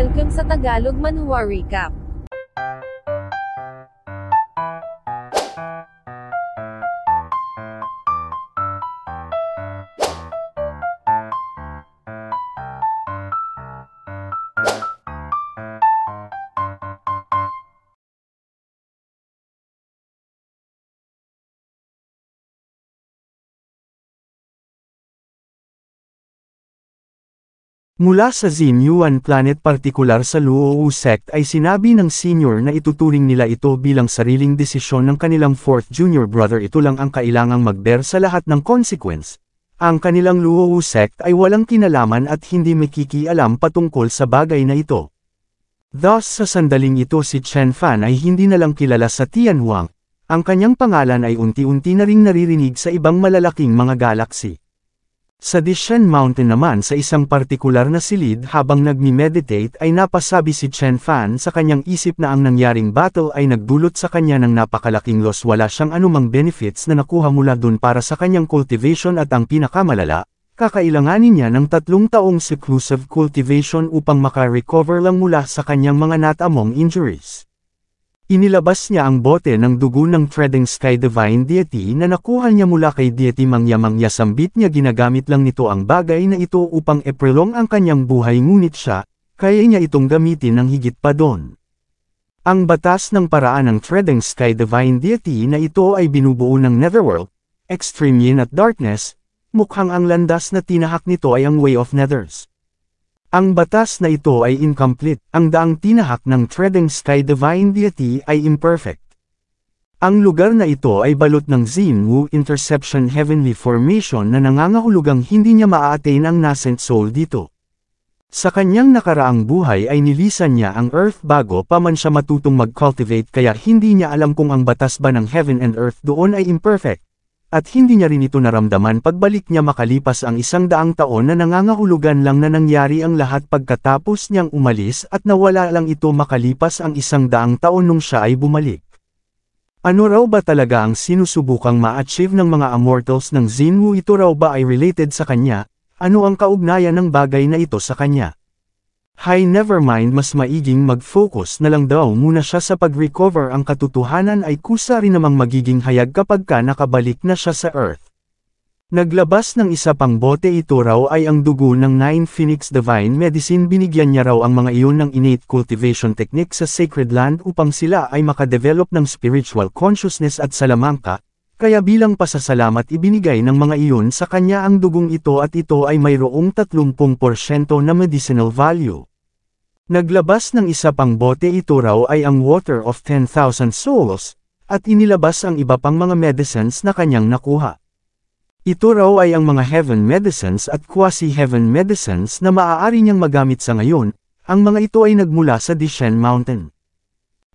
Welcome sa Tagalog Manhwa Recap. Mula sa Xin Yuan Planet partikular sa Luowu sect ay sinabi ng senior na ituturing nila ito bilang sariling desisyon ng kanilang fourth junior brother. Ito lang ang kailangang mag-bear sa lahat ng consequence. Ang kanilang Luowu sect ay walang kinalaman at hindi makikialam patungkol sa bagay na ito. Thus sa sandaling ito si Chen Fan ay hindi na lang kilala sa Tianhuang. Ang kanyang pangalan ay unti-unti na ring naririnig sa ibang malalaking mga galaxy. Sa Dishen Mountain naman sa isang partikular na silid habang nagmi-meditate ay napasabi si Chen Fan sa kanyang isip na ang nangyaring battle ay nagdulot sa kanya ng napakalaking loss. Wala siyang anumang benefits na nakuha mula dun para sa kanyang cultivation at ang pinakamalala, kakailanganin niya ng 3 taong seclusive cultivation upang maka-recover lang mula sa kanyang mga natamong injuries. Inilabas niya ang bote ng dugo ng Treading Sky Divine Deity na nakuha niya mula kay Deity Mangya-Mangya. Sambit niya ginamit lang nito ang bagay na ito upang eprilong ang kanyang buhay, ngunit siya, kaya niya itong gamitin ng higit pa doon. Ang batas ng paraan ng Treading Sky Divine Deity na ito ay binubuo ng Netherworld, Extreme Yin at Darkness, mukhang ang landas na tinahak nito ay ang Way of Nethers. Ang batas na ito ay incomplete, ang daang tinahak ng Treading Sky Divine Deity ay imperfect. Ang lugar na ito ay balot ng Xinwu Interception Heavenly Formation na nangangahulugang hindi niya maa-attain ang nascent soul dito. Sa kanyang nakaraang buhay ay nilisan niya ang Earth bago pa man siya matutong mag-cultivate, kaya hindi niya alam kung ang batas ba ng Heaven and Earth doon ay imperfect. At hindi niya rin ito naramdaman pagbalik niya makalipas ang 100 taon na nangangahulugan lang na nangyari ang lahat pagkatapos niyang umalis at nawala lang ito makalipas ang 100 taon nung siya ay bumalik. Ano raw ba talaga ang sinusubukang ma-achieve ng mga immortals ng Xinwu? Ito raw ba ay related sa kanya? Ano ang kaugnayan ng bagay na ito sa kanya? Hay, nevermind, mas maiging mag-focus na lang daw muna siya sa pag-recover. Ang katotohanan ay kusa rin namang magiging hayag kapag ka nakabalik na siya sa Earth. Naglabas ng isa pang bote. Ito raw ay ang dugo ng 9 Phoenix Divine Medicine. Binigyan niya raw ang mga iyon ng innate cultivation technique sa Sacred Land upang sila ay makadevelop ng spiritual consciousness at salamangka, kaya bilang pasasalamat ibinigay ng mga iyon sa kanya ang dugong ito at ito ay mayroong 30% na medicinal value. Naglabas ng isa pang bote. Ito raw ay ang Water of 10,000 Souls, at inilabas ang iba pang mga medicines na kanyang nakuha. Ito raw ay ang mga Heaven Medicines at Quasi-Heaven Medicines na maaari niyang magamit sa ngayon. Ang mga ito ay nagmula sa Dishen Mountain.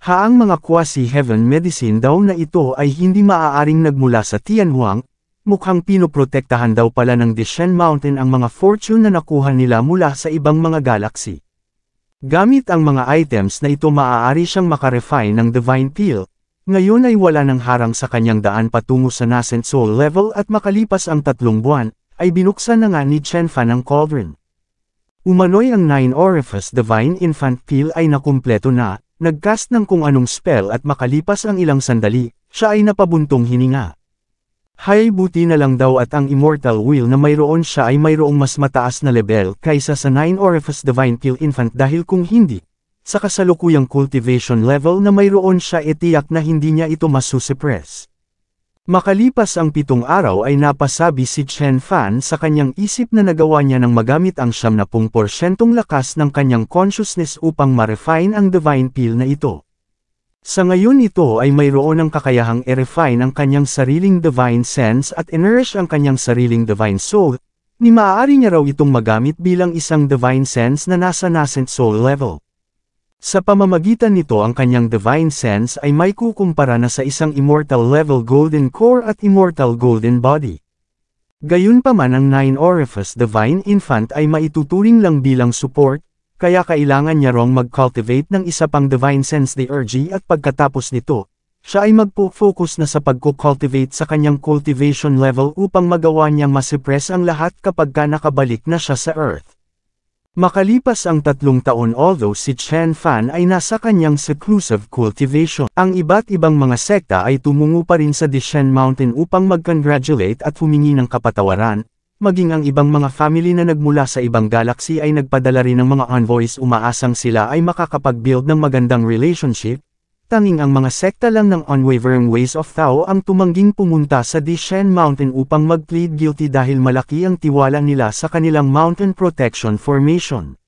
Ang mga Quasi-Heaven Medicine daw na ito ay hindi maaaring nagmula sa Tianhuang, mukhang pinoprotektahan daw pala ng Dishen Mountain ang mga fortune na nakuha nila mula sa ibang mga galaxy. Gamit ang mga items na ito maaari siyang makarefine ng Divine Peel. Ngayon ay wala nang harang sa kanyang daan patungo sa nascent soul level at makalipas ang 3 buwan, ay binuksan na nga ni Chen Fan ang cauldron. Umano'y ang 9 Orifice Divine Infant Peel ay nakumpleto na, nagcast ng kung anong spell at makalipas ang ilang sandali, siya ay napabuntong hininga. Hay, buti na lang daw at ang Immortal Will na mayroon siya ay mayroong mas mataas na level kaysa sa 9 Orifice Divine Peel Infant, dahil kung hindi, sa kasalukuyang cultivation level na mayroon siya tiyak na hindi niya ito masusuppress. Makalipas ang 7 araw ay napasabi si Chen Fan sa kanyang isip na nagawa niya ng magamit ang 70% lakas ng kanyang consciousness upang ma-refine ang Divine Peel na ito. Sa ngayon ito ay mayroon ng kakayahang i-refine ang kanyang sariling Divine Sense at i-nourish ang kanyang sariling Divine Soul, ni maaari niya raw itong magamit bilang isang Divine Sense na nasa nascent soul level. Sa pamamagitan nito ang kanyang Divine Sense ay may kukumpara na sa isang Immortal Level Golden Core at Immortal Golden Body. Gayunpaman ang 9 Orifice Divine Infant ay maituturing lang bilang support, kaya kailangan niya rong mag-cultivate ng isa pang Divine Sense DRG at pagkatapos nito, siya ay magpo-focus na sa pagko-cultivate sa kanyang cultivation level upang magawa niyang masuppress ang lahat kapag ka nakabalik na siya sa Earth. Makalipas ang 3 taon although si Chen Fan ay nasa kanyang seclusive cultivation, ang iba't ibang mga sekta ay tumungo pa rin sa Dishan Mountain upang mag-congratulate at humingi ng kapatawaran, maging ang ibang mga family na nagmula sa ibang galaxy ay nagpadala rin ng mga envoys umaasang sila ay makakapag-build ng magandang relationship. Tanging ang mga sekta lang ng Unwavering Ways of Tao ang tumangging pumunta sa Dishan Mountain upang mag-plead guilty dahil malaki ang tiwala nila sa kanilang Mountain Protection Formation.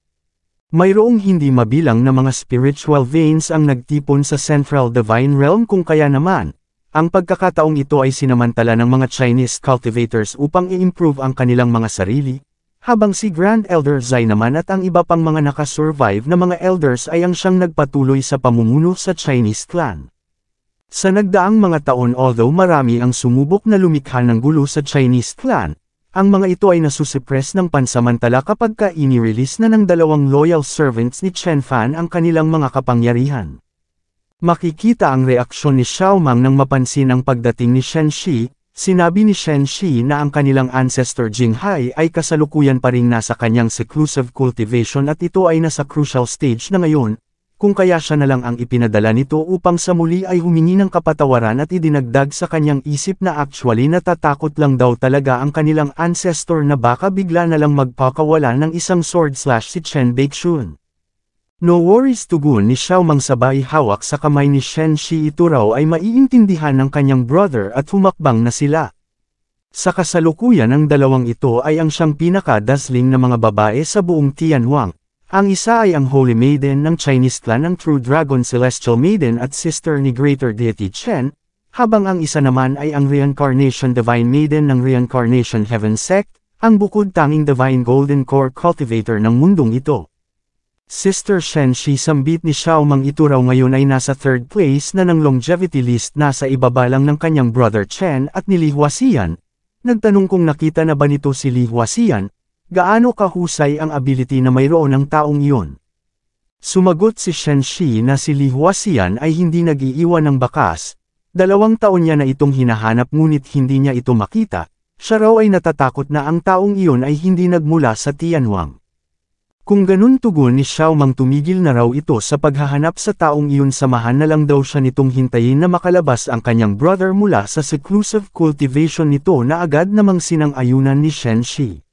Mayroong hindi mabilang na mga spiritual veins ang nagtipon sa Central Divine Realm kung kaya naman, ang pagkakataong ito ay sinamantala ng mga Chinese cultivators upang i-improve ang kanilang mga sarili, habang si Grand Elder Zai naman at ang iba pang mga nakasurvive na mga elders ay ang siyang nagpatuloy sa pamumuno sa Chinese clan. Sa nagdaang mga taon although marami ang sumubok na lumikha ng gulo sa Chinese clan, ang mga ito ay nasusuppress ng pansamantala kapag ini-release na ng 2 loyal servants ni Chen Fan ang kanilang mga kapangyarihan. Makikita ang reaksyon ni Xiao Mang nang mapansin ang pagdating ni Shen Shi. Sinabi ni Shen Shi na ang kanilang ancestor Jing Hai ay kasalukuyan pa ring nasa kanyang seclusive cultivation at ito ay nasa crucial stage na ngayon, kung kaya siya na lang ang ipinadala nito upang sa muli ay humingi ng kapatawaran at idinagdag sa kanyang isip na actually natatakot lang daw talaga ang kanilang ancestor na baka bigla na lang magpakawala ng isang sword slash si Chen Baekshun. No worries, tugon ni Xiao Mang sabay hawak sa kamay ni Shen Shi. Ito raw ay maiintindihan ng kanyang brother at humakbang na sila. Sa kasalukuyan ang dalawang ito ay ang siyang pinaka-dazzling na mga babae sa buong Tianhuang. Ang isa ay ang Holy Maiden ng Chinese clan ng True Dragon Celestial Maiden at sister ni Greater Deity Chen, habang ang isa naman ay ang Reincarnation Divine Maiden ng Reincarnation Heaven Sect, ang bukod tanging Divine Golden Core Cultivator ng mundong ito. Sister Shen Shi, sambit ni Xiao Mang, ito raw ngayon ay nasa 3rd place na ng longevity list, nasa ibaba lang ng kanyang brother Chen at ni Li Huaxian. Nagtanong kung nakita na ba nito si Li Huaxian, gaano kahusay ang ability na mayroon ng taong iyon. Sumagot si Shen Shi na si Li Huaxian ay hindi nag-iiwan ng bakas, 2 taon niya na itong hinahanap ngunit hindi niya ito makita, siya raw ay natatakot na ang taong iyon ay hindi nagmula sa Tianhuang. Kung ganun, tugon ni Xiao Mang, tumigil na raw ito sa paghahanap sa taong iyon, samahan na lang daw siya nitong hintayin na makalabas ang kanyang brother mula sa seclusive cultivation nito na agad namang sinang-ayunan ni Shen Shi.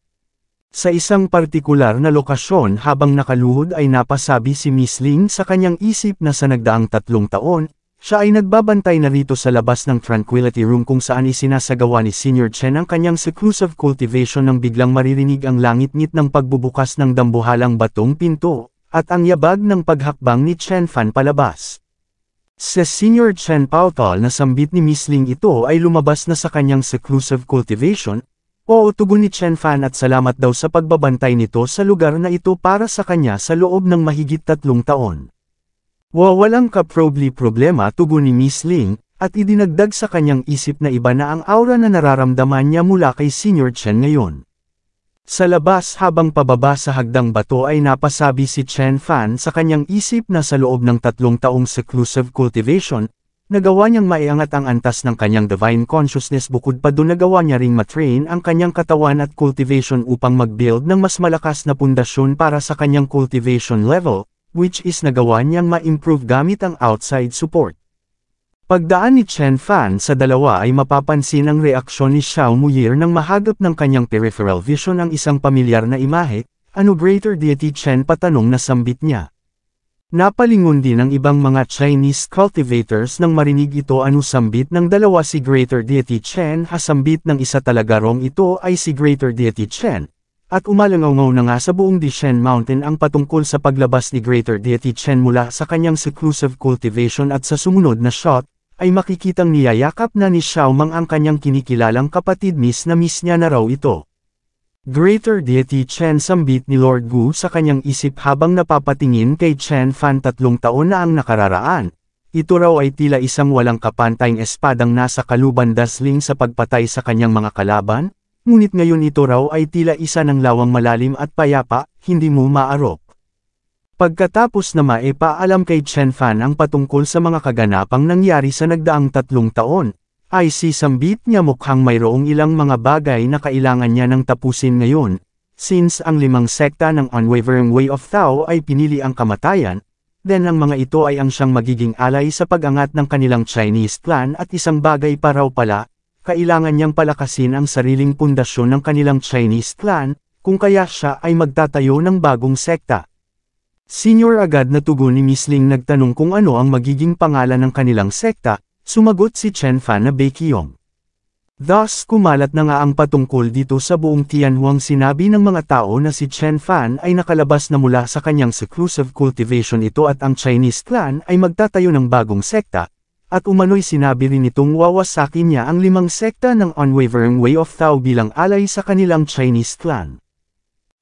Sa isang partikular na lokasyon habang nakaluhod ay napasabi si Miss Ling sa kanyang isip na sa nagdaang 3 taon, siya ay nagbabantay na rito sa labas ng Tranquility Room kung saan isinasagawa ni Senior Chen ang kanyang seclusive cultivation nang biglang maririnig ang langit-ngit ng pagbubukas ng dambuhalang batong pinto, at ang yabag ng paghakbang ni Chen Fan palabas. Sa Senior Chen Pautol na sambit ni Miss Ling, ito ay lumabas na sa kanyang seclusive cultivation. Oo, tugon ni Chen Fan, at salamat daw sa pagbabantay nito sa lugar na ito para sa kanya sa loob ng mahigit 3 taon. Walang problema, tugon ni Miss Ling, at idinagdag sa kanyang isip na iba na ang aura na nararamdaman niya mula kay Senior Chen ngayon. Sa labas habang pababa sa hagdang bato ay napasabi si Chen Fan sa kanyang isip na sa loob ng 3 taong seclusive cultivation, nagawa niyang maiangat ang antas ng kanyang divine consciousness, bukod pa doon nagawa niya ring matrain ang kanyang katawan at cultivation upang mag-build ng mas malakas na pundasyon para sa kanyang cultivation level, which is nagawa niyang ma-improve gamit ang outside support. Pagdaan ni Chen Fan sa dalawa ay mapapansin ang reaksyon ni Xiao Muyir nang mahagap ng kanyang peripheral vision ang isang pamilyar na imahe. Ano, Greater Deity Chen, patanong na sambit niya. Napalingon din ang ibang mga Chinese cultivators nang marinig ito. Ano, sambit ng dalawa si Greater Deity Chen. Sambit ng isa, talaga rong ito ay si Greater Deity Chen. At umalangaw na nga sa buong Dishan Mountain ang patungkol sa paglabas ni Greater Deity Chen mula sa kanyang seclusive cultivation, at sa sumunod na shot, ay makikitang niyayakap na ni Xiao Mang ang kanyang kinikilalang kapatid. Miss niya na raw ito. Greater Deity Chen, sambit ni Lord Gu sa kanyang isip habang napapatingin kay Chen Fan. 3 taon na ang nakararaan. Ito raw ay tila isang walang kapantayang espadang nasa kaluban, dazzling sa pagpatay sa kanyang mga kalaban. Ngunit ngayon ito raw ay tila isa ng lawang malalim at payapa, hindi mo maarok. Pagkatapos na maipaalam kay Chen Fan ang patungkol sa mga kaganapang nangyari sa nagdaang 3 taon, ay sisambit niya mukhang mayroong ilang mga bagay na kailangan niya nang tapusin ngayon. since ang 5 sekta ng Unwavering Way of Tao ay pinili ang kamatayan, then ang mga ito ay ang siyang magiging alay sa pag-angat ng kanilang Chinese clan at isang bagay pa raw pala, kailangan niyang palakasin ang sariling pundasyon ng kanilang Chinese clan, kung kaya siya ay magtatayo ng bagong sekta. Senior agad na tugon ni Miss Ling nagtanong kung ano ang magiging pangalan ng kanilang sekta, sumagot si Chen Fan na Baekhyong. Thus kumalat na nga ang patungkol dito sa buong Tianhuang. Sinabi ng mga tao na si Chen Fan ay nakalabas na mula sa kanyang seclusive cultivation ito at ang Chinese clan ay magtatayo ng bagong sekta, at umano'y sinabi rin itong wawasakin niya ang 5 sekta ng Unwavering Way of Tao bilang alay sa kanilang Chinese clan.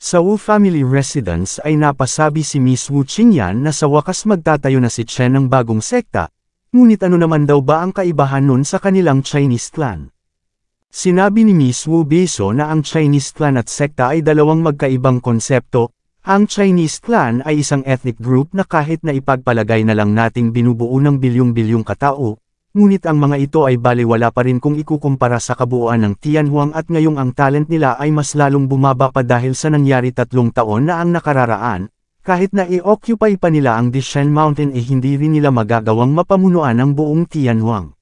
Sa Wu family residence ay napasabi si Miss Wu Qingyan na sa wakas magtatayo na si Chen ng bagong sekta, ngunit ano naman daw ba ang kaibahan nun sa kanilang Chinese clan? Sinabi ni Miss Wu Beso na ang Chinese clan at sekta ay dalawang magkaibang konsepto. Ang Chinese clan ay isang ethnic group na kahit na ipagpalagay na lang nating binubuo ng bilyong-bilyong katao, ngunit ang mga ito ay baliwala pa rin kung ikukumpara sa kabuuan ng Tianhuang at ngayong ang talent nila ay mas lalong bumaba pa dahil sa nangyari 3 taon na ang nakararaan, kahit na i-occupy pa nila ang Dishan Mountain hindi rin nila magagawang mapamunuan ang buong Tianhuang.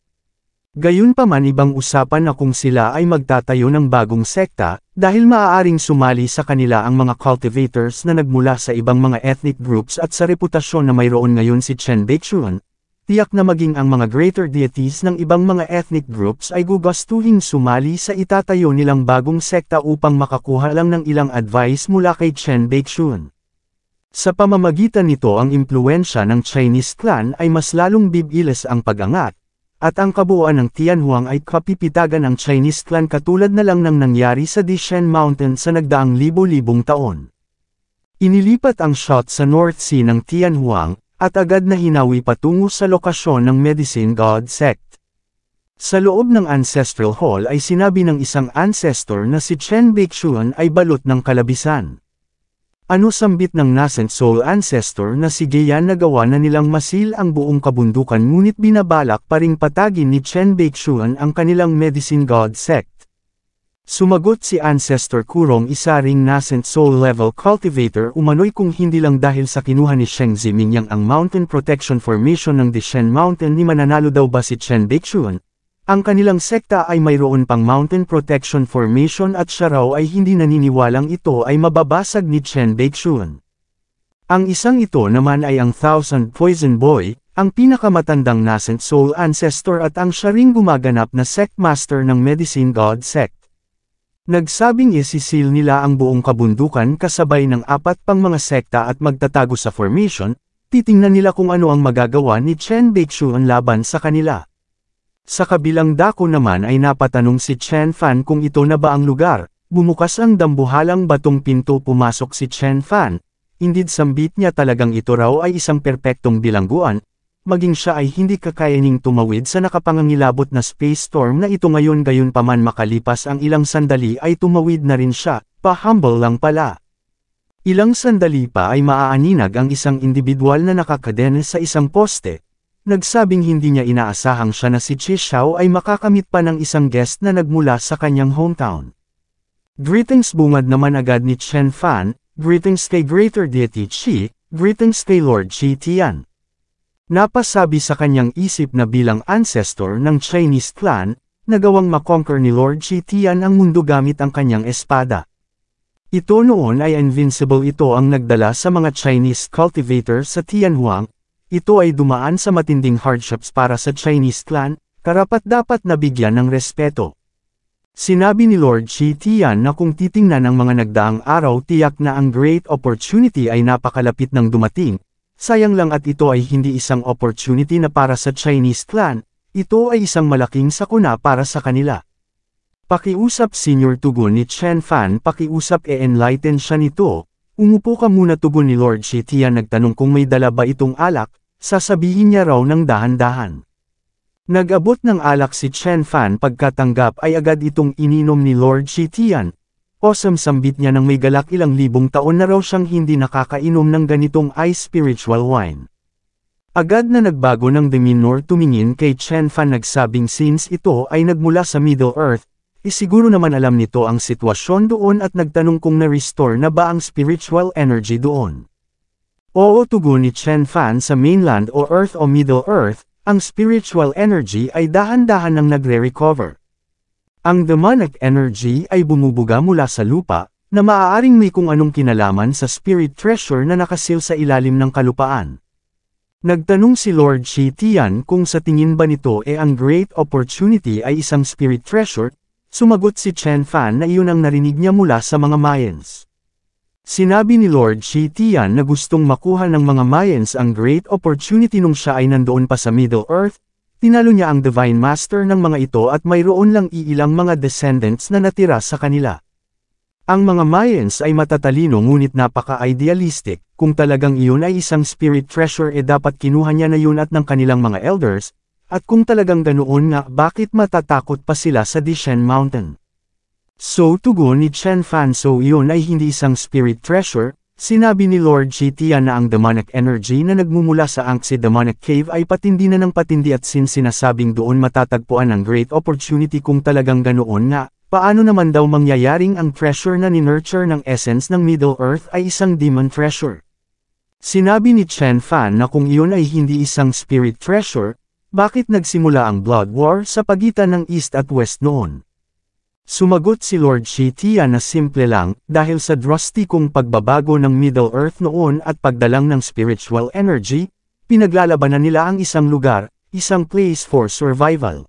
Gayunpaman ibang usapan na kung sila ay magtatayo ng bagong sekta, dahil maaaring sumali sa kanila ang mga cultivators na nagmula sa ibang mga ethnic groups at sa reputasyon na mayroon ngayon si Chen Baekhyong, tiyak na maging ang mga greater deities ng ibang mga ethnic groups ay gugustuhin sumali sa itatayo nilang bagong sekta upang makakuha lang ng ilang advice mula kay Chen Baekhyong. Sa pamamagitan nito ang impluensya ng Chinese clan ay mas lalong bibilis ang pag-angat, at ang kabuuan ng Tianhuang ay kapipitagan ng Chinese clan katulad na lang ng nangyari sa Dishan Mountain sa nagdaang libo-libong taon. Inilipat ang shot sa North Sea ng Tianhuang, at agad na hinawi patungo sa lokasyon ng Medicine God Sect. Sa loob ng Ancestral Hall ay sinabi ng isang ancestor na si Chen Baekhyong ay balot ng kalabisan. Ano sambit ng nascent soul ancestor na si Geyan na gawa na nilang masil ang buong kabundukan ngunit binabalak pa ring patagin ni Chen Baekhyong ang kanilang Medicine God Sect. Sumagot si Ancestor Kurong, isa ring nascent soul level cultivator umano'y kung hindi lang dahil sa kinuha ni Sheng Zimingyang ang Mountain Protection Formation ng Dishan Mountain ni mananalo daw ba si Chen Baekhyong. Ang kanilang sekta ay mayroon pang Mountain Protection Formation at siya raw ay hindi naniniwalang ito ay mababasag ni Chen Baekhyong. Ang isang ito naman ay ang Thousand Poison Boy, ang pinakamatandang nascent soul ancestor at ang siya ring gumaganap na sect master ng Medicine God Sect. Nagsabing isisil nila ang buong kabundukan kasabay ng 4 pang mga sekta at magtatago sa formation, titingnan nila kung ano ang magagawa ni Chen Baekhyong laban sa kanila. Sa kabilang dako naman ay napatanong si Chen Fan kung ito na ba ang lugar, bumukas ang dambuhalang batong pinto pumasok si Chen Fan, indeed sambit niya talagang ito raw ay isang perpektong bilangguan, maging siya ay hindi kakayaning tumawid sa nakapangangilabot na space storm na ito ngayon gayunpaman makalipas ang ilang sandali ay tumawid na rin siya, pa-humble lang pala. Ilang sandali pa ay maaaninag ang isang individual na nakakadena sa isang poste. Nagsabing hindi niya inaasahang siya na si Chi Xiao ay makakamit pa ng isang guest na nagmula sa kanyang hometown. Greetings bungad naman agad ni Chen Fan, greetings kay Greater Deity Qi, greetings kay Lord Qi Tian. Napasabi sa kanyang isip na bilang ancestor ng Chinese clan, nagawang makonquer ni Lord Qi Tian ang mundo gamit ang kanyang espada. Ito noon ay invincible, ito ang nagdala sa mga Chinese cultivators sa Tianhuang. Ito ay dumaan sa matinding hardships para sa Chinese clan, karapat-dapat na bigyan ng respeto. Sinabi ni Lord Qi Tian na kung titingnan ang mga nagdaang araw tiyak na ang great opportunity ay napakalapit ng dumating, sayang lang at ito ay hindi isang opportunity na para sa Chinese clan, ito ay isang malaking sakuna para sa kanila. Pakiusap senior, tugon ni Chen Fan, pakiusap enlighten siya nito. Umupo ka muna, tugon ni Lord Qi Tian. Nagtanong kung may dala ba itong alak, sasabihin niya raw ng dahan-dahan. Nag-abot ng alak si Chen Fan, pagkatanggap ay agad itong ininom ni Lord Qi Tian. Awesome, sambit niya ng may galak, ilang libong taon na raw siyang hindi nakakainom ng ganitong ice spiritual wine. Agad na nagbago ng demeanor tumingin kay Chen Fan, nagsabing since ito ay nagmula sa Middle Earth, Siguro naman alam nito ang sitwasyon doon at nagtanong kung na-restore na ba ang spiritual energy doon. Oo, tugon ni Chen Fan, sa mainland o Earth o Middle Earth, ang spiritual energy ay dahan-dahan nang nagre-recover. Ang demonic energy ay bumubuga mula sa lupa, na maaaring may kung anong kinalaman sa spirit treasure na nakasil sa ilalim ng kalupaan. Nagtanong si Lord Shi Tian kung sa tingin ba nito ang great opportunity ay isang spirit treasure. Sumagot si Chen Fan na iyon ang narinig niya mula sa mga Mayans. Sinabi ni Lord Shi Tian na gustong makuha ng mga Mayans ang great opportunity nung siya ay nandoon pa sa Middle Earth. Tinalo niya ang Divine Master ng mga ito at mayroon lang iilang mga descendants na natira sa kanila. Ang mga Mayans ay matatalino ngunit napaka-idealistic. Kung talagang iyon ay isang spirit treasure dapat kinuha niya na yun at ng kanilang mga elders. At kung talagang ganoon nga, bakit matatakot pa sila sa Dishen Mountain? So tugon ni Chen Fan, so iyon ay hindi isang spirit treasure. Sinabi ni Lord Shi Tian na ang demonic energy na nagmumula sa Angtse Demonic Cave ay patindi na ng patindi at sinasabing doon matatagpuan ang great opportunity. Kung talagang ganoon nga, paano naman daw mangyayaring ang treasure na ni-nurture ng essence ng Middle Earth ay isang demon treasure? Sinabi ni Chen Fan na kung iyon ay hindi isang spirit treasure, bakit nagsimula ang Blood War sa pagitan ng East at West noon? Sumagot si Lord Shi Tian na simple lang, dahil sa drastikong pagbabago ng Middle Earth noon at pagdalang ng spiritual energy, pinaglalabanan nila ang isang lugar, isang place for survival.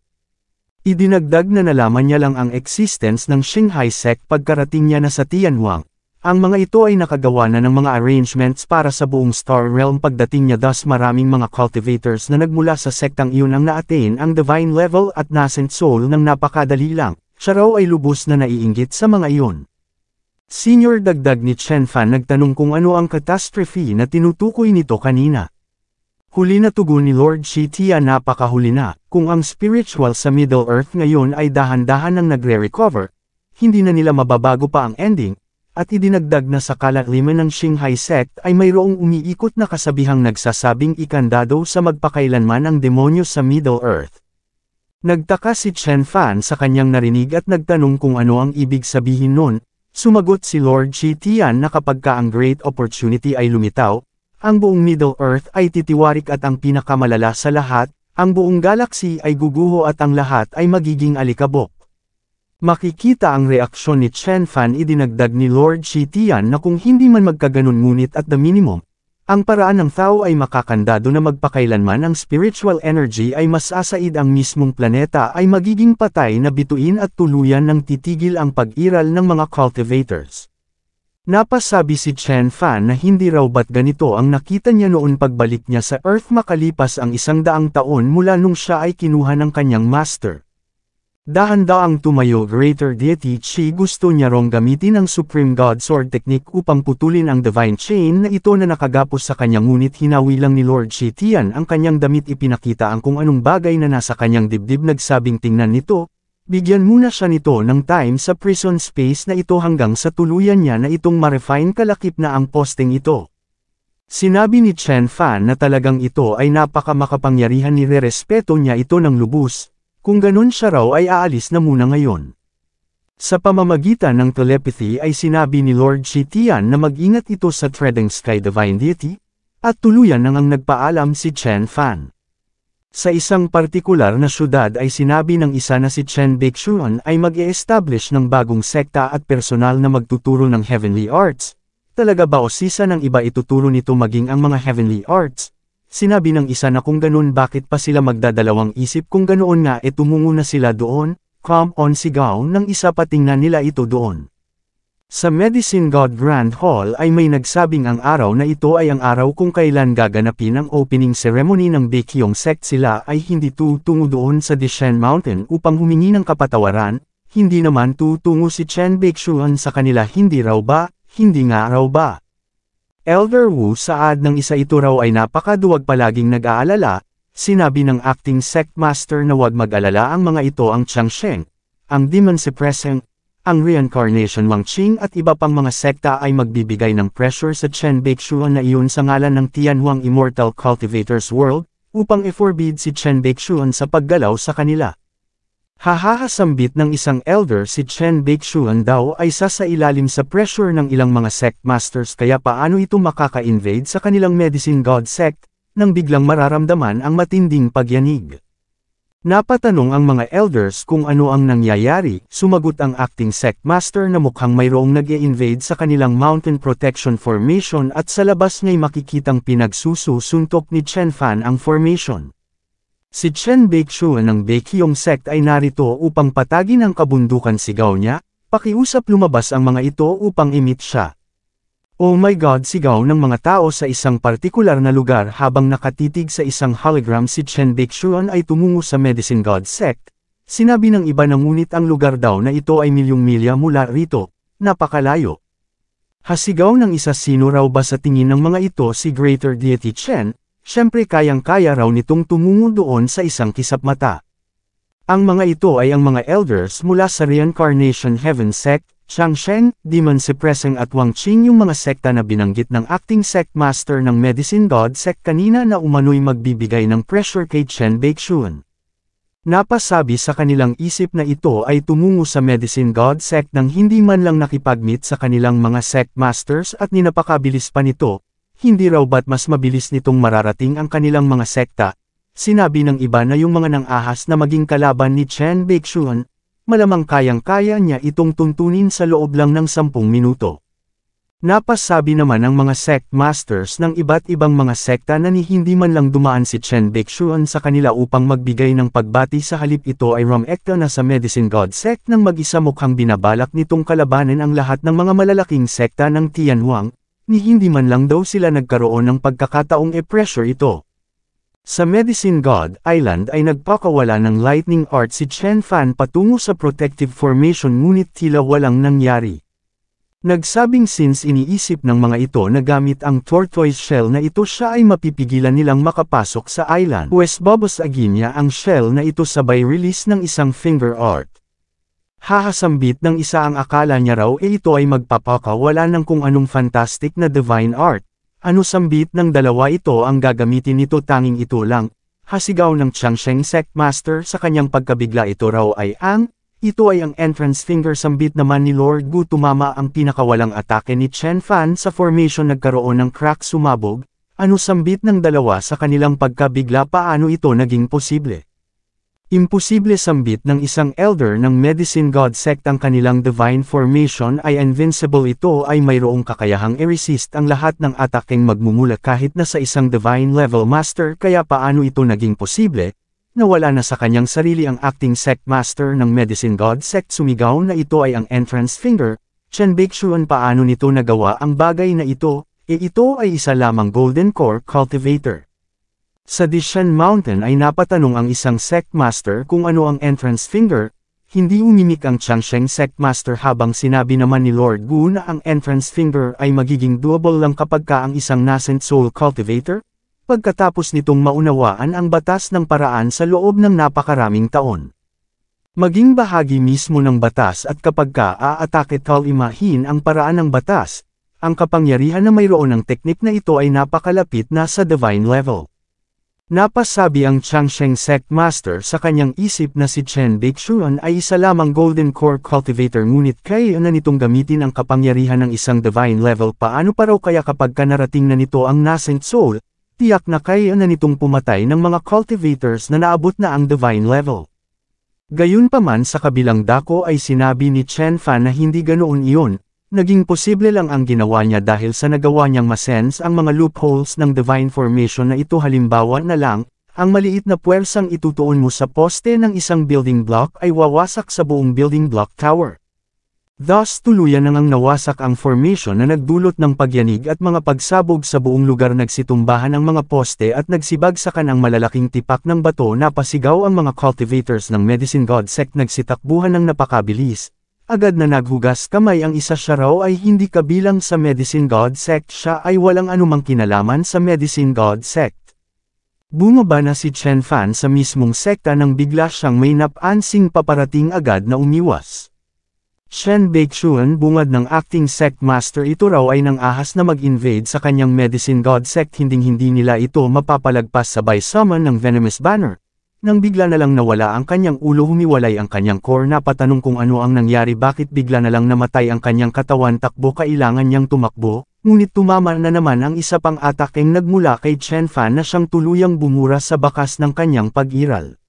Idinagdag na nalaman niya lang ang existence ng Xinghai sect pagkarating niya na sa Tianhuang. Ang mga ito ay nakagawa na ng mga arrangements para sa buong Star Realm pagdating niya, thus maraming mga cultivators na nagmula sa sektang iyon ang na-attain ang divine level at nascent soul ng napakadali lang. Siya raw ay lubos na naiinggit sa mga iyon. Senior dagdag ni Chen Fan, nagtanong kung ano ang catastrophe na tinutukoy nito kanina. Huli na tugon ni Lord Shi Tian, napakahuli na, kung ang spiritual sa Middle Earth ngayon ay dahan-dahan nang nagre-recover, hindi na nila mababago pa ang ending. At idinagdag na sa kalaliman ng Xinghai sect ay mayroong umiikot na kasabihang nagsasabing ikandado sa magpakailanman ang demonyo sa Middle Earth. Nagtaka si Chen Fan sa kanyang narinig at nagtanong kung ano ang ibig sabihin nun. Sumagot si Lord Shi Tian na kapag ang great opportunity ay lumitaw, ang buong Middle Earth ay titiwarik at ang pinakamalala sa lahat, ang buong galaxy ay guguho at ang lahat ay magiging alikabok. Makikita ang reaksyon ni Chen Fan. Idinagdag ni Lord Shi Tian na kung hindi man magkaganon ngunit at the minimum, ang paraan ng tao ay makakandado na magpakailanman ang spiritual energy ay masasaid ang mismong planeta ay magiging patay na bituin at tuluyan ng titigil ang pag-iral ng mga cultivators. Napasabi si Chen Fan na hindi raw ba't ganito ang nakita niya noon pagbalik niya sa Earth makalipas ang 100 taon mula nung siya ay kinuha ng kanyang master. Dahan-daang tumayo Greater Deity Chi, gusto niya rong gamitin ang Supreme God Sword Technique upang putulin ang Divine Chain na ito na nakagapos sa kanya, ngunit hinawi lang ni Lord Shi Tian ang kanyang damit. Ipinakita ang kung anong bagay na nasa kanyang dibdib, nagsabing tingnan nito, bigyan muna siya nito ng time sa prison space na ito hanggang sa tuluyan niya na itong ma-refine kalakip na ang posting ito. Sinabi ni Chen Fan na talagang ito ay napakamakapangyarihan, nirerespeto niya ito ng lubos. Kung ganun siya raw ay aalis na muna ngayon. Sa pamamagitan ng telepathy ay sinabi ni Lord Shi Tian na mag-ingat ito sa Treading Sky Divine Deity, at tuluyan nang ang nagpaalam si Chen Fan. Sa isang partikular na syudad ay sinabi ng isa na si Chen Baixuan ay mag-e-establish ng bagong sekta at personal na magtuturo ng Heavenly Arts. Talaga ba o sisa ng iba ituturo nito maging ang mga Heavenly Arts? Sinabi ng isa na kung ganun bakit pa sila magdadalawang isip, kung ganoon nga tumungo na sila doon. Come on, sigaw ng isa, patingnan nila ito doon. Sa Medicine God Grand Hall ay may nagsabing ang araw na ito ay ang araw kung kailan gaganapin ang opening ceremony ng Baekhyong sect. Sila ay hindi tutungo doon sa Dishen Mountain upang humingi ng kapatawaran, hindi naman tutungo si Chen Baixuan sa kanila. Hindi raw ba? Hindi nga raw ba? Elder Wu, saad ng isa, ito raw ay napakaduwag, palaging nag-aalala. Sinabi ng acting sect master na wag mag-alala, ang mga ito ang Changsheng, ang Demon Suppressing, ang Reincarnation Wang Qing at iba pang mga sekta ay magbibigay ng pressure sa Chen Baixuan na iyon sa ngalan ng Tianhuang Immortal Cultivators World, upang i-forbid si Chen Baixuan sa paggalaw sa kanila. Hahahasambit ng isang elder si Chen Baixuan daw ay sasailalim sa pressure ng ilang mga sect masters kaya paano ito makaka-invade sa kanilang medicine god sect, nang biglang mararamdaman ang matinding pagyanig. Napatanong ang mga elders kung ano ang nangyayari, sumagot ang acting sect master na mukhang mayroong nag-e-invade sa kanilang mountain protection formation at sa labas nga'y makikitang pinagsususuntok ni Chen Fan ang formation. Si Chen Baixuan ng Baekhyong sect ay narito upang patagin ang kabundukan sigaw niya, pakiusap lumabas ang mga ito upang imit siya. Oh my God, sigaw ng mga tao sa isang partikular na lugar habang nakatitig sa isang hologram. Si Chen Baixuan ay tumungo sa Medicine God sect. Sinabi ng iba na ngunit ang lugar daw na ito ay milyong milya mula rito, napakalayo. Hasigaw ng isa, sino raw ba sa tingin ng mga ito si Greater Deity Chen? Siyempre kayang-kaya raw nitong tumungo doon sa isang kisap mata. Ang mga ito ay ang mga elders mula sa Reincarnation Heaven sect, Changsheng, Demon Suppressing at Wang Qing, yung mga sekta na binanggit ng acting sect master ng Medicine God sect kanina na umano'y magbibigay ng pressure kay Chen Baixuan. Napasabi sa kanilang isip na ito ay tumungo sa Medicine God sect nang hindi man lang nakipag-meet sa kanilang mga sect masters at ninapakabilis pa nito. Hindi raw ba't mas mabilis nitong mararating ang kanilang mga sekta? Sinabi ng iba na yung mga nang-ahas na maging kalaban ni Chen Baixuan, malamang kayang-kaya niya itong tuntunin sa loob lang ng 10 minuto. Napasabi naman ng mga sect masters ng iba't ibang mga sekta na hindi man lang dumaan si Chen Baixuan sa kanila upang magbigay ng pagbati, sa halip ito ay rumekta na sa Medicine God sect nang mag-isa. Mukhang binabalak nitong kalabanin ang lahat ng mga malalaking sekta ng Tianhuang. Hindi man lang daw sila nagkaroon ng pagkakataong e-pressure ito. Sa Medicine God Island ay nagpakawala ng lightning art si Chen Fan patungo sa protective formation ngunit tila walang nangyari. Nagsabing since iniisip ng mga ito na gamit ang tortoise shell na ito siya ay mapipigilan nilang makapasok sa island. Pues babasagin niya ang shell na ito sabay release ng isang finger art. Hahasambit ng isa, ang akala niya raw ito ay magpapakawala ng kung anong fantastic na divine art. Ano sambit ng dalawa, ito ang gagamitin nito, tanging ito lang. Hasigaw ng Changsheng sect master sa kanyang pagkabigla. Ito raw ay ito ay ang entrance finger. Sambit naman ni Lord Gu, tumama ang pinakawalang atake ni Chen Fan sa formation, nagkaroon ng crack, sumabog. Ano sambit ng dalawa sa kanilang pagkabigla, paano ito naging posible? Imposible, sambit ng isang elder ng Medicine God sect, ang kanilang divine formation ay invincible. Ito ay mayroong kakayahang i-resist ang lahat ng atakeng magmumula kahit na sa isang divine level master. Kaya paano ito naging posible? Nawala na sa kanyang sarili ang acting sect master ng Medicine God sect. Sumigaw na ito ay ang entrance finger. Chen Baixuan, paano nito nagawa ang bagay na ito? Ito ay isa lamang golden core cultivator. Sa Dishan Mountain ay napatanong ang isang sect master kung ano ang entrance finger. Hindi umimik ang Changsheng sect master, habang sinabi naman ni Lord Gu na ang entrance finger ay magiging doable lang kapag ang isang nascent soul cultivator. Pagkatapos nitong maunawaan ang batas ng paraan sa loob ng napakaraming taon. Maging bahagi mismo ng batas, at kapag aatake imahin ang paraan ng batas, ang kapangyarihan na mayroon ng teknik na ito ay napakalapit na sa divine level. Napasabi ang Changsheng sect master sa kanyang isip na si Chen Baixuan ay isa lamang golden core cultivator, ngunit kaya na nitong gamitin ang kapangyarihan ng isang divine level. Paano pa raw kaya kapag narating na nito ang nascent soul? Tiyak na kaya na nitong pumatay ng mga cultivators na naabot na ang divine level. Gayunpaman, sa kabilang dako ay sinabi ni Chen Fan na hindi ganoon iyon. Naging posible lang ang ginawa niya dahil sa nagawa niyang masense ang mga loopholes ng divine formation na ito. Halimbawa na lang, ang maliit na puwersang itutuon mo sa poste ng isang building block ay wawasak sa buong building block tower. Thus tuluyan nang nawasak ang formation na nagdulot ng pagyanig at mga pagsabog sa buong lugar. Nagsitumbahan ang mga poste at nagsibagsakan ang malalaking tipak ng bato. Napasigaw ang mga cultivators ng Medicine God sect, nagsitakbuhan ng napakabilis. Agad na naghugas kamay ang isa, siya raw ay hindi kabilang sa Medicine God sect, siya ay walang anumang kinalaman sa Medicine God sect. Bumaba na si Chen Fan sa mismong sekta nang bigla siyang may napansing paparating, agad na umiwas. Chen Baixuan, bungad ng acting sect master, ito raw ay nang-ahas na mag-invade sa kanyang Medicine God sect. Hinding-hindi nila ito mapapalagpas, sabay summon ng venomous banner. Nang bigla na lang nawala ang kanyang ulo, humiwalay ang kanyang core. Napatanong kung ano ang nangyari, bakit bigla na lang namatay ang kanyang katawan. Takbo, kailangan niyang tumakbo, ngunit tumama na naman ang isa pang atakeng nagmula kay Chen Fan na siyang tuluyang bumura sa bakas ng kanyang pag-iral.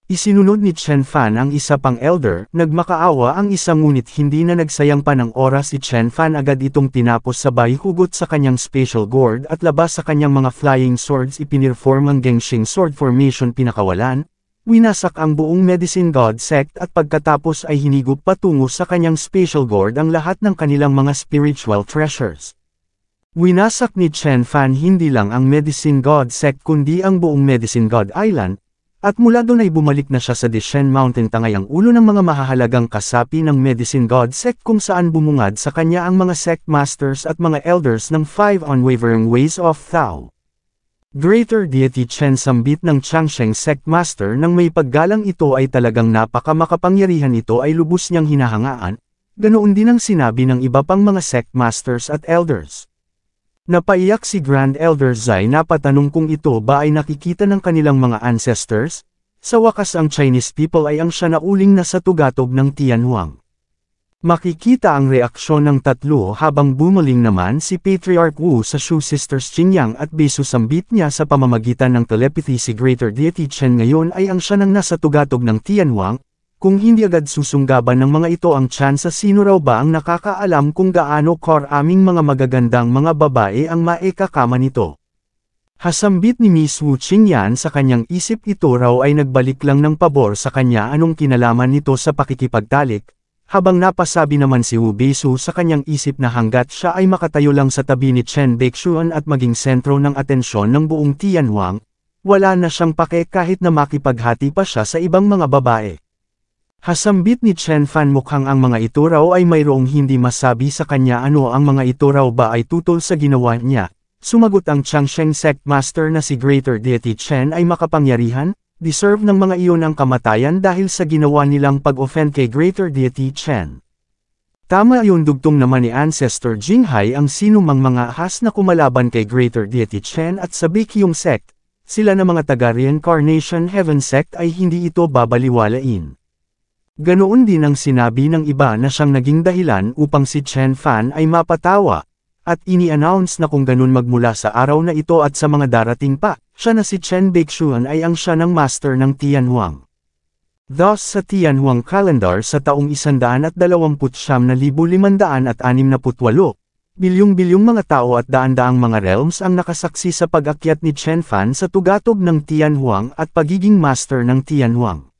Isinunod ni Chen Fan ang isa pang elder, nagmakaawa ang isa ngunit hindi na nagsayang pa ng oras si Chen Fan, agad itong tinapos sabay hugot sa kanyang special gourd at labas sa kanyang mga flying swords. Ipinirform ang Gengshing Sword Formation, pinakawalan, winasak ang buong Medicine God Sect at pagkatapos ay hinigop patungo sa kanyang special gourd ang lahat ng kanilang mga spiritual treasures. Winasak ni Chen Fan hindi lang ang Medicine God Sect kundi ang buong Medicine God Island, at mula doon ay bumalik na siya sa Dishen Mountain, tangay ang ulo ng mga mahahalagang kasapi ng Medicine God Sect kung saan bumungad sa kanya ang mga sect masters at mga elders ng 5 unwavering ways of Thao. Greater Deity Chen sambit ng Changsheng Sect Master nang may paggalang, ito ay talagang napaka-makapangyarihan, ito ay lubos niyang hinahangaan, ganoon din ang sinabi ng iba pang mga sect masters at elders. Napaiyak si Grand Elder Zai, napatanong kung ito ba ay nakikita ng kanilang mga ancestors. Sa wakas ang Chinese people ay ang siya na uling nasa tugatog ng Tianhuang. Makikita ang reaksyon ng tatlo habang bumaling naman si Patriarch Wu sa Shu Sisters Qingyang at besusambit niya sa pamamagitan ng telepathy si Greater Deity Chen ngayon ay ang siya nang nasa tugatog ng Tianhuang. Kung hindi agad susunggaban ng mga ito ang tsansa, sino raw ba ang nakakaalam kung gaano karaming mga magagandang mga babae ang maekakama nito. Hasambit ni Miss Wu Qingyan sa kanyang isip, ito raw ay nagbalik lang ng pabor sa kanya, anong kinalaman nito sa pakikipagtalik, habang napasabi naman si Wu Beisu sa kanyang isip na hanggat siya ay makatayo lang sa tabi ni Chen Baixuan at maging sentro ng atensyon ng buong Tianhuang, wala na siyang pake kahit na makipaghati pa siya sa ibang mga babae. Hasambit ni Chen Fan, mukhang ang mga ito raw ay mayroong hindi masabi sa kanya. Ano ang mga ito raw ba ay tutol sa ginawa niya? Sumagot ang Changsheng Sect Master na si Greater Deity Chen ay makapangyarihan, deserve ng mga iyon ang kamatayan dahil sa ginawa nilang pag-offend kay Greater Deity Chen. Tama yun, dugtong naman ni Ancestor Jinghai ang sinumang mga ahas na kumalaban kay Greater Deity Chen at sa Baekhyong Sect, sila na mga taga-Reincarnation Heaven Sect ay hindi ito babaliwalain. Ganoon din ang sinabi ng iba na siyang naging dahilan upang si Chen Fan ay mapatawa, at ini-announce na kung ganun magmula sa araw na ito at sa mga darating pa, siya na si Chen Baixuan ay ang siya ng master ng Tianhuang. Thus sa Tianhuang calendar sa taong 129,568, bilyong-bilyong mga tao at daan-daang mga realms ang nakasaksi sa pag-akyat ni Chen Fan sa tugatog ng Tianhuang at pagiging master ng Tianhuang.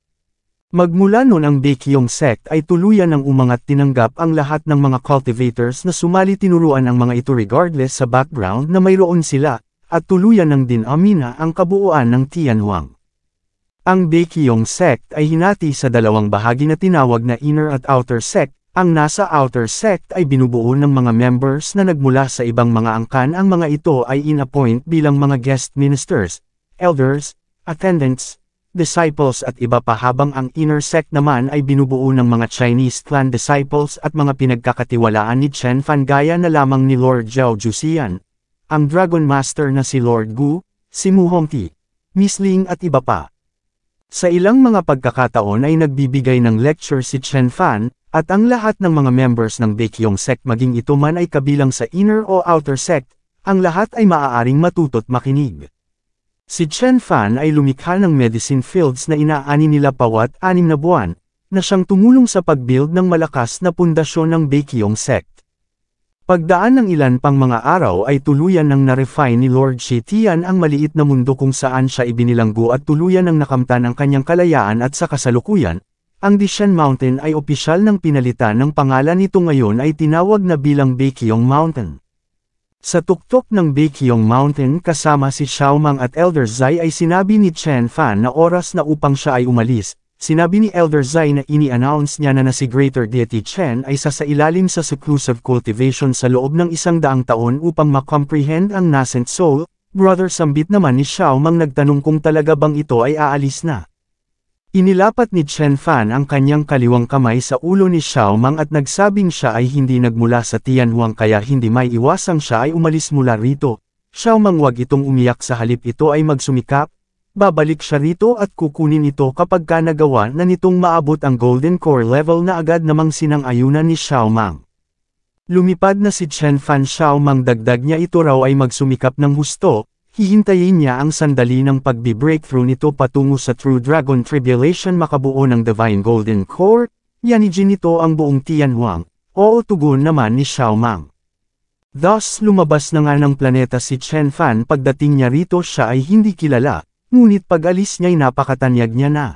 Magmula noon ang Baekhyong Sect ay tuluyan ng umangat, tinanggap ang lahat ng mga cultivators na sumali, tinuruan ang mga ito regardless sa background na mayroon sila, at tuluyan ng dinamina ang kabuuan ng Tianhuang. Ang Baekhyong Sect ay hinati sa dalawang bahagi na tinawag na Inner at Outer Sect. Ang nasa Outer Sect ay binubuo ng mga members na nagmula sa ibang mga angkan. Ang mga ito ay in-appoint bilang mga guest ministers, elders, attendants, disciples at iba pa, habang ang Inner Sect naman ay binubuo ng mga Chinese clan disciples at mga pinagkakatiwalaan ni Chen Fan gaya na lamang ni Lord Zhao Juxian, ang Dragon Master na si Lord Gu, si Mu Hongti, Miss Ling at iba pa. Sa ilang mga pagkakataon ay nagbibigay ng lecture si Chen Fan, at ang lahat ng mga members ng Baekhyong Sect, maging ito man ay kabilang sa Inner o Outer Sect, ang lahat ay maaaring matuto't makinig. Si Chen Fan ay lumikha ng medicine fields na inaani nila bawat 6 na buwan, na siyang tumulong sa pag-build ng malakas na pundasyon ng Baekhyong Sect. Pagdaan ng ilan pang mga araw ay tuluyan ng na-refine ni Lord Shitian ang maliit na mundo kung saan siya ibinilanggo at tuluyan ng nakamtan ang kanyang kalayaan, at sa kasalukuyan, ang Dishen Mountain ay opisyal ng pinalitan ng pangalan nito, ngayon ay tinawag na bilang Baekhyong Mountain. Sa tuktok ng Baekhyong Mountain kasama si Xiaomang at Elder Zai ay sinabi ni Chen Fan na oras na upang siya ay umalis. Sinabi ni Elder Zai na ini-announce niya na si Greater Deity Chen ay sasailalim sa seclusive cultivation sa loob ng 100 taon upang makomprehend ang nascent soul. Brother sambit naman ni Xiaomang, nagtanong kung talaga bang ito ay aalis na. Inilapat ni Chen Fan ang kanyang kaliwang kamay sa ulo ni Xiaomang at nagsabing siya ay hindi nagmula sa Tianhuang kaya hindi may iwasang siya ay umalis mula rito. Xiaomang, wag itong umiyak, sa halip ito ay magsumikap, babalik siya rito at kukunin ito kapag nagawa na nitong maabot ang Golden Core level na agad namang sinang-ayunan ni Xiao Mang. Lumipad na si Chen Fan. Xiao Mang dagdag niya ito raw ay magsumikap ng husto, hihintayin niya ang sandali ng pagbi-breakthrough nito patungo sa True Dragon Tribulation makabuo ng Divine Golden Core, yanijin nito ang buong Tianhuang, oo tugon naman ni Xiao Mang. Thus lumabas na nga ng planeta si Chen Fan. Pagdating niya rito siya ay hindi kilala, ngunit pag-alis niya'y napakatanyag niya na.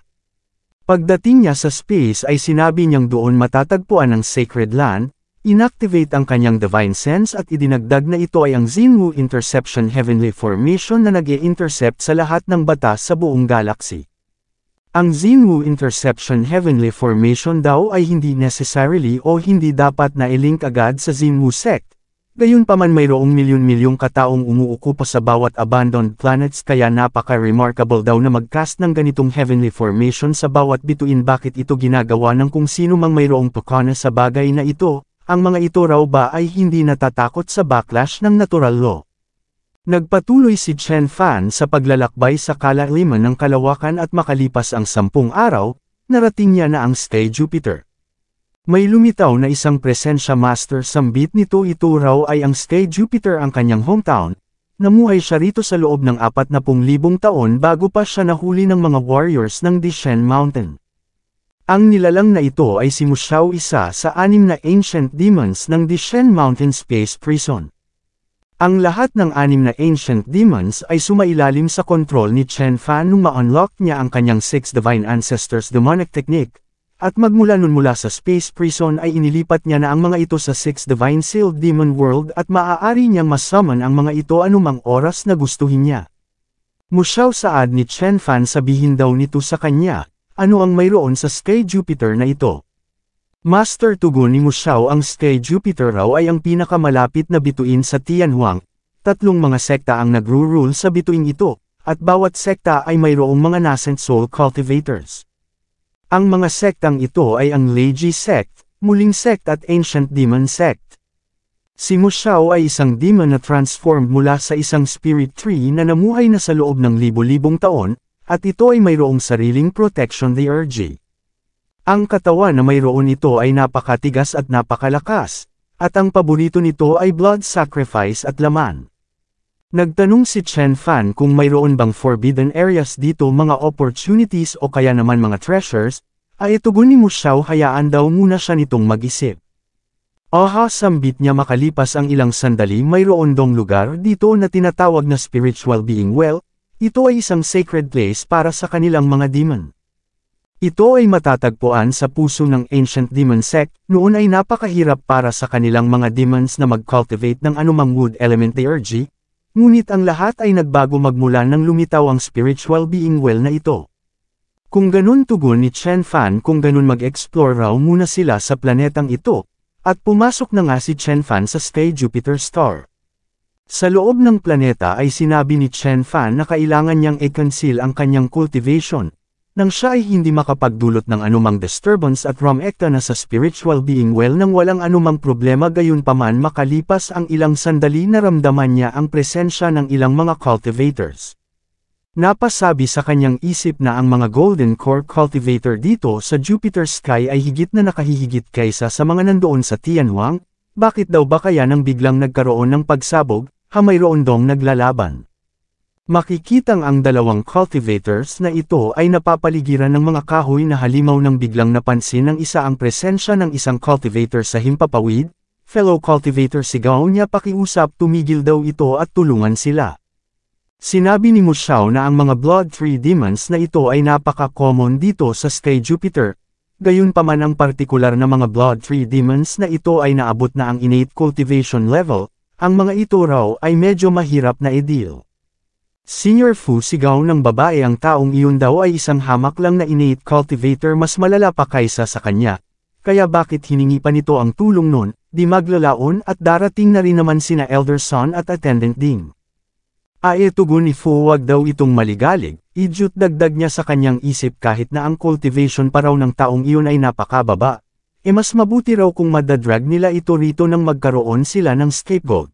Pagdating niya sa space ay sinabi niyang doon matatagpuan ang Sacred Land, inactivate ang kanyang Divine Sense at idinagdag na ito ay ang Xinwu Interception Heavenly Formation na nag-i-intercept sa lahat ng batas sa buong galaxy. Ang Xinwu Interception Heavenly Formation daw ay hindi necessarily o hindi dapat na i-link agad sa Xinwu Sect. Gayunpaman mayroong milyon-milyong kataong umuukupa sa bawat abandoned planets kaya napaka-remarkable daw na mag-cast ng ganitong heavenly formation sa bawat bituin. Bakit ito ginagawa ng kung sino mang mayroong pakana sa bagay na ito? Ang mga ito raw ba ay hindi natatakot sa backlash ng natural law? Nagpatuloy si Chen Fan sa paglalakbay sa kalaliman ng kalawakan at makalipas ang 10 araw, narating niya na ang Sky Jupiter. May lumitaw na isang presensya master sambit nito. Ito raw ay ang Sky Jupiter, ang kanyang hometown. Namuhay siya rito sa loob ng 40,000 taon bago pa siya nahuli ng mga warriors ng Dishen Mountain. Ang nilalang na ito ay si Muxiao, isa sa 6 na ancient demons ng Dishen Mountain Space Prison. Ang lahat ng 6 na ancient demons ay sumailalim sa kontrol ni Chen Fan nung ma-unlock niya ang kanyang 6 Divine Ancestors demonic technique. At magmula nun mula sa Space Prison ay inilipat niya na ang mga ito sa 6 Divine Sealed Demon World at maaari niyang masummon ang mga ito anumang oras na gustuhin niya. Muxiao, saad ni Chen Fan, sabihin daw nito sa kanya, ano ang mayroon sa Sky Jupiter na ito? Master, tugon ni Muxiao, ang Sky Jupiter raw ay ang pinakamalapit na bituin sa Tianhuang. 3 mga sekta ang nagro-rule sa bituing ito, at bawat sekta ay mayroong mga nascent soul cultivators. Ang mga sektang ito ay ang Leiji Sect, Muling Sect at Ancient Demon Sect. Si Muxiao ay isang demon na transformed mula sa isang spirit tree na namuhay na sa loob ng libo-libong taon, at ito ay mayroong sariling protection theurgy. Ang katawan na mayroon ito ay napakatigas at napakalakas, at ang paborito nito ay blood sacrifice at laman. Nagtanong si Chen Fan kung mayroon bang forbidden areas dito, mga opportunities o kaya naman mga treasures, ay tugon ni Muxiao, hayaan daw muna siya nitong mag-isip. Aha, sambit niya makalipas ang ilang sandali, mayroon dong lugar dito na tinatawag na spiritual being well, ito ay isang sacred place para sa kanilang mga demon. Ito ay matatagpuan sa puso ng Ancient Demon Sect. Noon ay napakahirap para sa kanilang mga demons na mag-cultivate ng anumang wood element theurgy. Ngunit ang lahat ay nagbago magmula nang lumitaw ang spiritual being well na ito. Kung ganun, tugon ni Chen Fan, kung ganun mag-explore raw muna sila sa planetang ito, at pumasok na nga si Chen Fan sa Sky Jupiter Star. Sa loob ng planeta ay sinabi ni Chen Fan na kailangan niyang i-conceal ang kanyang cultivation, nang siya ay hindi makapagdulot ng anumang disturbance at rumekta na sa spiritual being well nang walang anumang problema. Gayunpaman, makalipas ang ilang sandali naramdaman niya ang presensya ng ilang mga cultivators. Napasabi sa kanyang isip na ang mga Golden Core cultivator dito sa Jupiter Sky ay higit na nakahihigit kaysa sa mga nandoon sa Tianhuang. Bakit daw ba kaya nang biglang nagkaroon ng pagsabog, mayroon dong naglalaban? Makikitang ang 2 cultivators na ito ay napapaligiran ng mga kahoy na halimaw nang biglang napansin ng isa ang presensya ng isang cultivator sa himpapawid. Fellow cultivator, sigaw niya pakiusap, tumigil daw ito at tulungan sila. Sinabi ni Muxiao na ang mga Blood Tree Demons na ito ay napaka-common dito sa Sky Jupiter. Gayunpaman, ang partikular na mga Blood Tree Demons na ito ay naabot na ang innate cultivation level. Ang mga ito raw ay medyo mahirap na i-deal. Senior Fu, sigaw ng babae, ang taong iyon daw ay isang hamak lang na innate cultivator, mas malala pa kaysa sa kanya. Kaya bakit hiningi pa nito ang tulong nun? Di maglalaon, at darating na rin naman sina Elder Son at Attendant Ding. Tugon ni Fu, wag daw itong maligalig. Idiot, dagdag niya sa kanyang isip, kahit na ang cultivation pa raw ng taong iyon ay napakababa. Mas mabuti raw kung madadrag nila ito rito nang magkaroon sila ng scapegoat.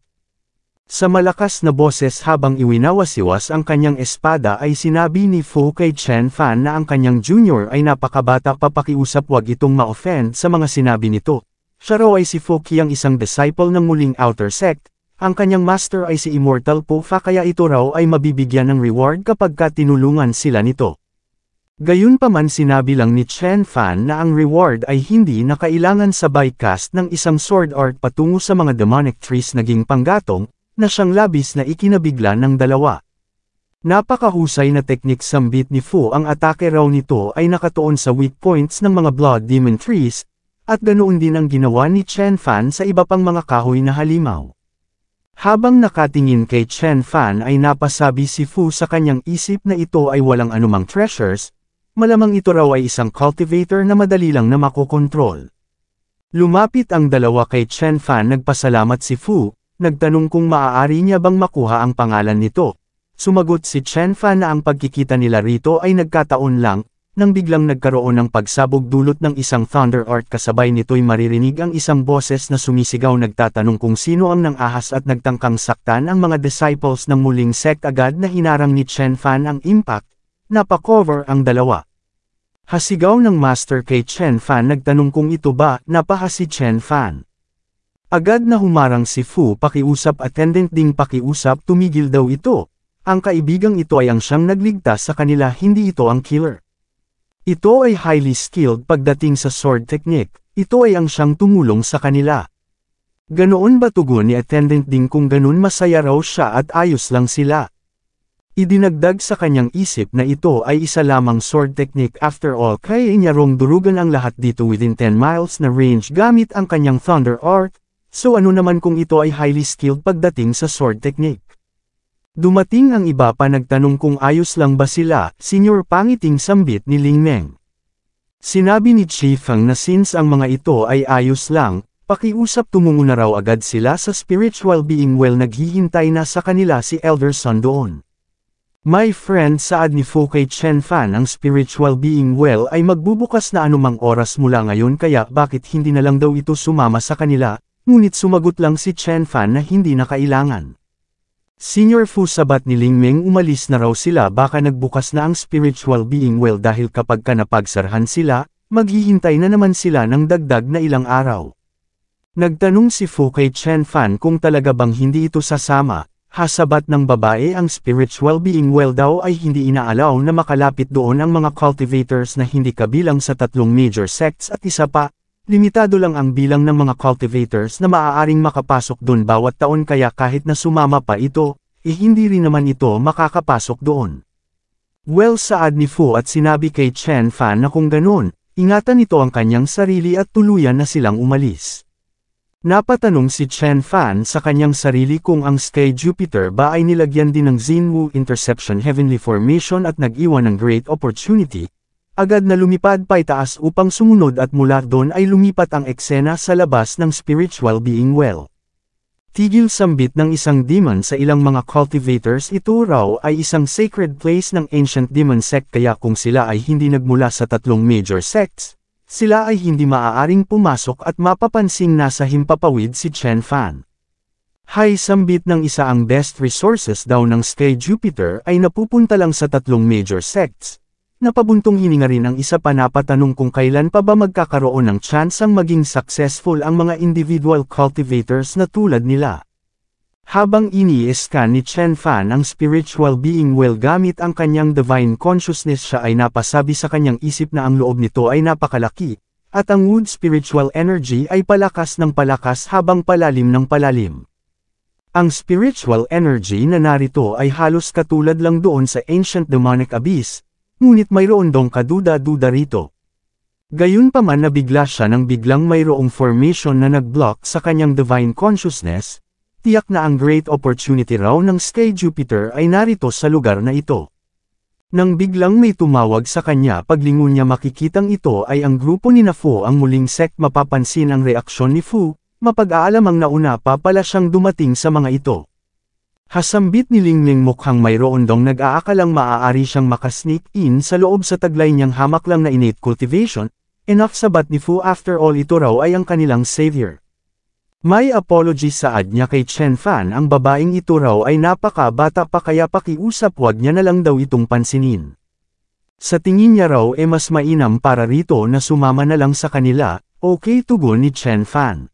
Sa malakas na boses habang iwinawasiwas ang kanyang espada ay sinabi ni Fu kay Chen Fan na ang kanyang junior ay napakabata pa, pakiusap wag itong ma-offend sa mga sinabi nito. Siya raw ay si Fu Qiang, isang disciple ng muling outer sect. Ang kanyang master ay si Immortal Po Fa, kaya ito raw ay mabibigyan ng reward kapag tinulungan sila nito. Gayunpaman sinabi lang ni Chen Fan na ang reward ay hindi na kailangan sabay cast ng isang sword art patungo sa mga demonic trees, naging panggatong na siyang labis na ikinabigla ng dalawa. Napakahusay na teknik sambit ni Fu, ang atake raw nito ay nakatuon sa weak points ng mga blood demon trees, at ganoon din ang ginawa ni Chen Fan sa iba pang mga kahoy na halimaw. Habang nakatingin kay Chen Fan ay napasabi si Fu sa kanyang isip na ito ay walang anumang treasures, malamang ito raw ay isang cultivator na madali lang na makokontrol. Lumapit ang dalawa kay Chen Fan, nagpasalamat si Fu, nagtanong kung maaari niya bang makuha ang pangalan nito. Sumagot si Chen Fan na ang pagkikita nila rito ay nagkataon lang, nang biglang nagkaroon ng pagsabog dulot ng isang thunder art, kasabay nito'y maririnig ang isang boses na sumisigaw, nagtatanong kung sino ang nang-ahas at nagtangkang saktan ang mga disciples ng muling sect. Agad na hinarang ni Chen Fan ang impact, napakover ang dalawa. Hasigaw ng master kay Chen Fan, nagtanong kung ito ba napaha si Chen Fan. Agad na humarang si Fu, pakiusap, attendant ding pakiusap, tumigil daw ito. Ang kaibigang ito ay ang siyang nagligtas sa kanila, hindi ito ang killer. Ito ay highly skilled pagdating sa sword technique, ito ay ang siyang tumulong sa kanila. Ganoon ba tugon ni attendant ding, kung ganoon masaya raw siya at ayos lang sila. Idinagdag sa kanyang isip na ito ay isa lamang sword technique, after all kaya niya rong durugan ang lahat dito within 10 miles na range gamit ang kanyang thunder art. So ano naman kung ito ay highly skilled pagdating sa sword technique? Dumating ang iba pa, nagtanong kung ayos lang ba sila, senior, pangiting sambit ni Ling Meng. Sinabi ni Chi Feng na since ang mga ito ay ayos lang, pakiusap tumungo na raw agad sila sa spiritual being well, naghihintay na sa kanila si Elder Sun doon. My friend, saad ni Fu kay Chen Fan, ang spiritual being well ay magbubukas na anumang oras mula ngayon, kaya bakit hindi na lang daw ito sumama sa kanila? Ngunit sumagot lang si Chen Fan na hindi na kailangan. Senior Fu, sabat ni Ling Meng, umalis na raw sila, baka nagbukas na ang spiritual being well dahil kapag napagsarhan sila, maghihintay na naman sila ng dagdag na ilang araw. Nagtanong si Fu kay Chen Fan kung talaga bang hindi ito sasama, hasabat ng babae, ang spiritual being well daw ay hindi inaalaw na makalapit doon ang mga cultivators na hindi kabilang sa tatlong major sects, at isa pa, limitado lang ang bilang ng mga cultivators na maaaring makapasok doon bawat taon, kaya kahit na sumama pa ito, hindi rin naman ito makakapasok doon. Well, saad ni Fu at sinabi kay Chen Fan na kung ganun, ingatan nito ang kanyang sarili at tuluyan na silang umalis. Napatanong si Chen Fan sa kanyang sarili kung ang Sky Jupiter ba ay nilagyan din ng Xinwu Interception Heavenly Formation at nag-iwan ng great opportunity. Agad na lumipad pa itaas upang sumunod, at mula doon ay lumipat ang eksena sa labas ng spiritual being well. Tigil sambit ng isang demon sa ilang mga cultivators, ito raw ay isang sacred place ng ancient demon sect, kaya kung sila ay hindi nagmula sa tatlong major sects, sila ay hindi maaaring pumasok at mapapansing nasa himpapawid si Chen Fan. Hay, sambit ng isa, ang best resources daw ng Sky Jupiter ay napupunta lang sa tatlong major sects. Napabuntong hininga rin ang isa pa, napatanong kung kailan pa ba magkakaroon ng chance ang maging successful ang mga individual cultivators na tulad nila. Habang ini-scan ni Chen Fan ang spiritual being well gamit ang kanyang divine consciousness, siya ay napasabi sa kanyang isip na ang loob nito ay napakalaki, at ang wood spiritual energy ay palakas ng palakas habang palalim ng palalim. Ang spiritual energy na narito ay halos katulad lang doon sa ancient demonic abyss, ngunit mayroon dong kaduda-duda rito. Gayunpaman, nabigla siya nang biglang mayroong formation na nag-block sa kanyang divine consciousness, tiyak na ang great opportunity raw ng Sky Jupiter ay narito sa lugar na ito. Nang biglang may tumawag sa kanya, paglingon niya makikitang ito ay ang grupo ni Fu, ang muling sect. Mapapansin ang reaksyon ni Fu, mapag-aalamang nauna pa pala siyang dumating sa mga ito. Hasambit ni Ling Ling, mukhang mayroon dong nag-aakalang maaari siyang makasneak in sa loob sa taglay niyang hamak lang na innate cultivation, enough, sabat ni Fu, after all ito raw ay ang kanilang savior. May apology saad niya kay Chen Fan, ang babaeng ito raw ay napaka-bata pa kaya pakiusap wag niya na lang daw itong pansinin. Sa tingin niya raw mas mainam para rito na sumama na lang sa kanila, okay tugon ni Chen Fan.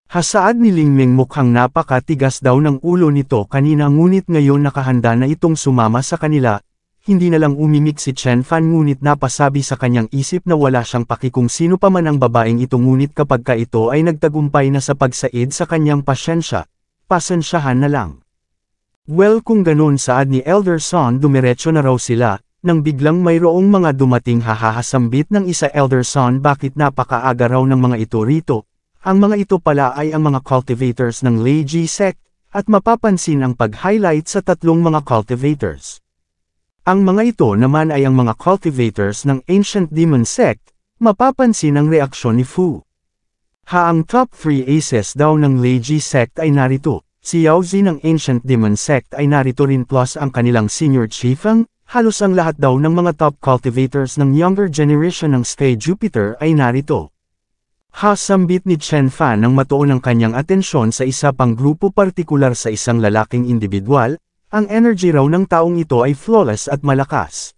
Hasaad ni Lingming mukhang napakatigas daw ng ulo nito kanina ngunit ngayon nakahanda na itong sumama sa kanila. Hindi na lang umimik si Chen Fan ngunit napasabi sa kanyang isip na wala siyang paki kung sino pa man ang babaeng ito ngunit kapag ka ito ay nagtagumpay na sa pagsaid sa kanyang pasensyahan na lang. Well kung ganun saad ni Elder Son dumiretso na raw sila, nang biglang mayroong mga dumating hahahasambit ng isa Elder Son bakit napakaaga raw ng mga ito rito. Ang mga ito pala ay ang mga cultivators ng Leiji sect, at mapapansin ang pag-highlight sa tatlong mga cultivators. Ang mga ito naman ay ang mga cultivators ng Ancient Demon Sect, mapapansin ang reaksyon ni Fu. Ang top 3 aces daw ng Leiji Sect ay narito, si Yaozi ng Ancient Demon Sect ay narito rin plus ang kanilang senior chiefang, halos ang lahat daw ng mga top cultivators ng younger generation ng Sky Jupiter ay narito. Sambit ni Chen Fan nang matuon ang kanyang atensyon sa isa pang grupo partikular sa isang lalaking individual. Ang energy raw ng taong ito ay flawless at malakas.